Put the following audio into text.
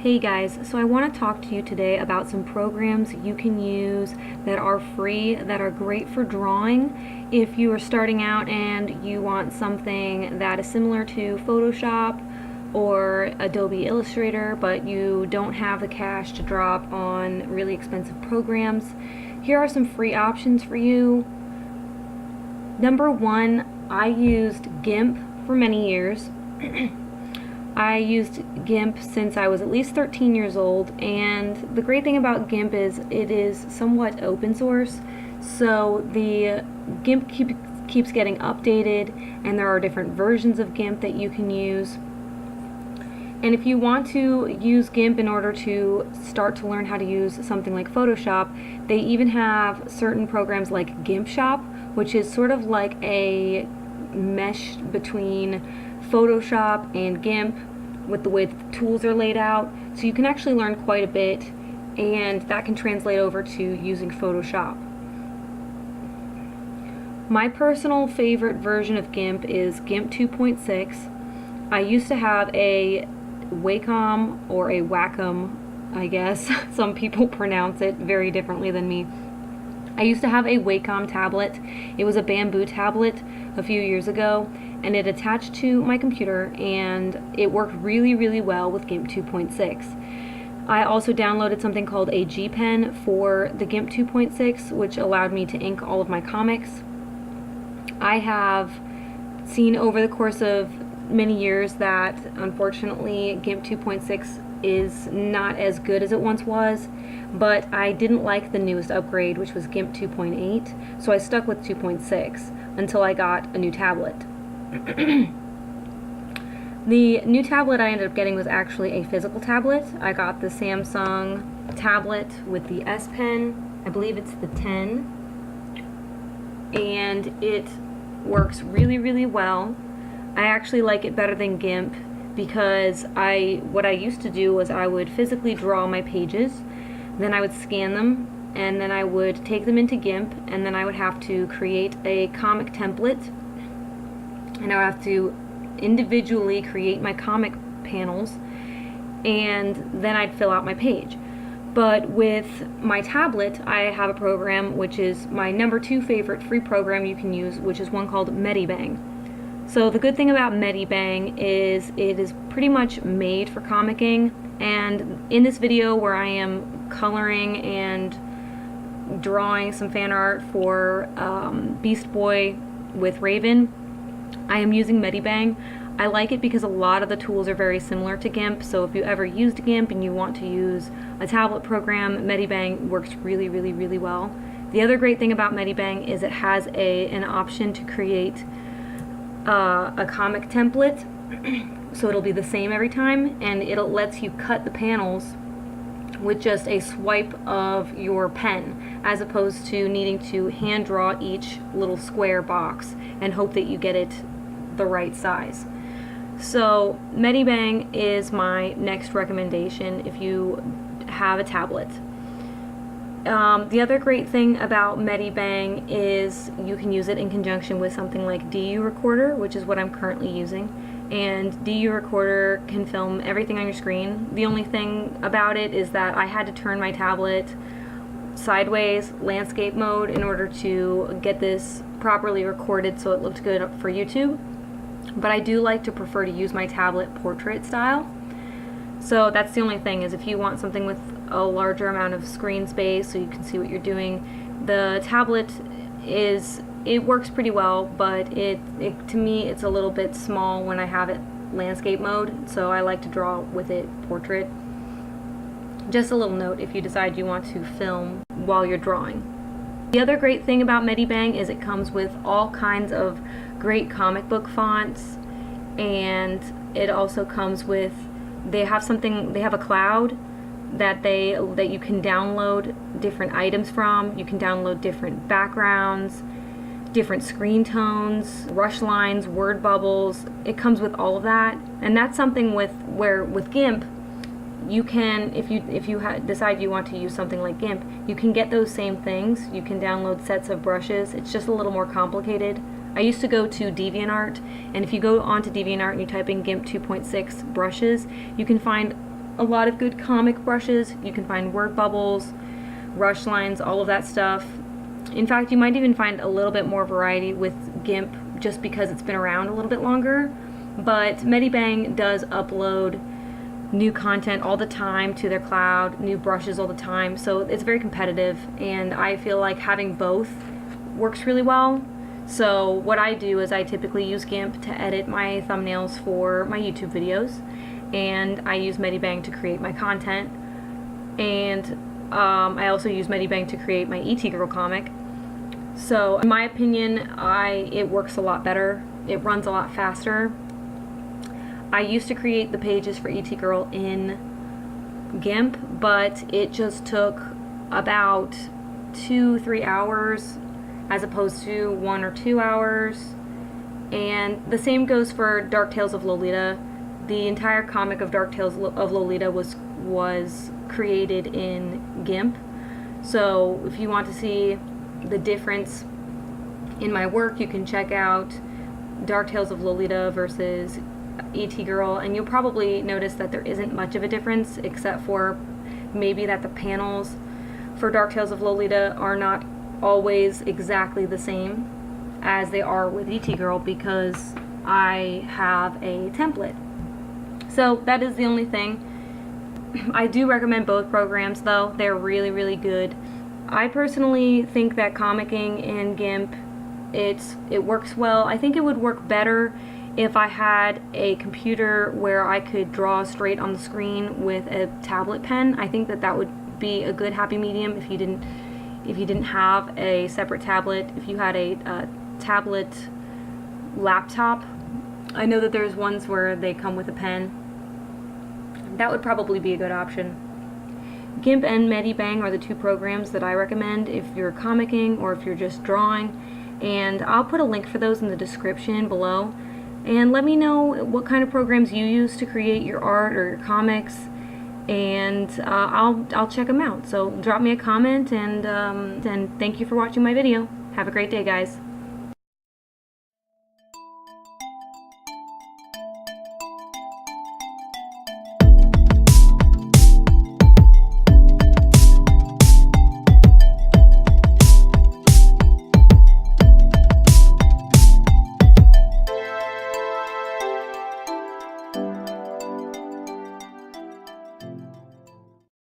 Hey guys, so I want to talk to you today about some programs you can use that are free, that are great for drawing if you are starting out and you want something that is similar to Photoshop or Adobe Illustrator, but you don't have the cash to drop on really expensive programs. Here are some free options for you. Number one, I used GIMP for many years. I used GIMP since I was at least 13 years old, and the great thing about GIMP is it is somewhat open source, so the GIMP keeps getting updated, and there are different versions of GIMP that you can use. And if you want to use GIMP in order to start to learn how to use something like Photoshop, they even have certain programs like GIMP Shop, which is sort of like a mesh between Photoshop and GIMP with the way the tools are laid out, so you can actually learn quite a bit, and that can translate over to using Photoshop. My personal favorite version of GIMP is GIMP 2.6. I used to have a Wacom or a Wacom, I guess. Some people pronounce it very differently than me. I used to have a Wacom tablet. It was a bamboo tablet a few years ago, and it attached to my computer, and it worked really well with GIMP 2.6. I also downloaded something called a G Pen for the GIMP 2.6, which allowed me to ink all of my comics. I have seen over the course of many years that unfortunately GIMP 2.6 is not as good as it once was, but I didn't like the newest upgrade, which was GIMP 2.8, so I stuck with 2.6 until I got a new tablet. The new tablet I ended up getting was actually a physical tablet. I got the Samsung tablet with the S Pen. I believe it's the 10, and it works really well. I actually like it better than GIMP because what I used to do was I would physically draw my pages, then I would scan them, and then I would take them into GIMP, and then I would have to create a comic template, and I would have to individually create my comic panels, and then I'd fill out my page. But with my tablet, I have a program which is my number 2 favorite free program you can use, which is one called Medibang. So the good thing about Medibang is it is pretty much made for comicking, and in this video where I am coloring and drawing some fan art for Beast Boy with Raven, I am using Medibang. I like it because a lot of the tools are very similar to GIMP, so if you ever used GIMP and you want to use a tablet program, Medibang works really well. The other great thing about Medibang is it has an option to create a comic template, so it'll be the same every time, and it lets you cut the panels with just a swipe of your pen, as opposed to needing to hand draw each little square box and hope that you get it the right size. So Medibang is my next recommendation if you have a tablet. The other great thing about Medibang is you can use it in conjunction with something like DU Recorder, which is what I'm currently using. And DU Recorder can film everything on your screen. The only thing about it is that I had to turn my tablet sideways, landscape mode, in order to get this properly recorded so it looked good for YouTube. But I do like to prefer to use my tablet portrait style. So that's the only thing, is if you want something with a larger amount of screen space so you can see what you're doing, the tablet it works pretty well, but to me it's a little bit small when I have it landscape mode, so I like to draw with it portrait. Just a little note if you decide you want to film while you're drawing. The other great thing about Medibang is it comes with all kinds of great comic book fonts, and it also comes with, they have a cloud that you can download different items from. You can download different backgrounds, different screen tones, rush lines, word bubbles. It comes with all of that, and that's something with GIMP you can, if you decide you want to use something like GIMP, you can get those same things. You can download sets of brushes. It's just a little more complicated. I used to go to DeviantArt, and if you go onto DeviantArt and you type in GIMP 2.6 brushes, you can find a lot of good comic brushes. You can find word bubbles, rush lines, all of that stuff. In fact, you might even find a little bit more variety with GIMP just because it's been around a little bit longer. But Medibang does upload new content all the time to their cloud, new brushes all the time, so it's very competitive, and I feel like having both works really well. So what I do is I typically use GIMP to edit my thumbnails for my YouTube videos, and I use Medibang to create my content, and I also use Medibang to create my ET Girl comic. So in my opinion, it works a lot better. It runs a lot faster. I used to create the pages for ET Girl in GIMP, but it just took about 2-3 hours as opposed to 1 or 2 hours. And the same goes for Dark Tales of Lolita. The entire comic of Dark Tales of Lolita was created in GIMP. So if you want to see the difference in my work, you can check out Dark Tales of Lolita versus ET Girl, and you'll probably notice that there isn't much of a difference, except for maybe that the panels for Dark Tales of Lolita are not always exactly the same as they are with ET Girl, because I have a template. So that is the only thing. I do recommend both programs though. They're really, really good. I personally think that comicking in GIMP, it works well. I think it would work better if I had a computer where I could draw straight on the screen with a tablet pen. I think that would be a good happy medium if you didn't have a separate tablet. If you had a tablet laptop, I know that there's ones where they come with a pen. That would probably be a good option. GIMP and Medibang are the two programs that I recommend if you're comicking or if you're just drawing, and I'll put a link for those in the description below. And let me know what kind of programs you use to create your art or your comics, and I'll check them out. So drop me a comment, and thank you for watching my video. Have a great day, guys.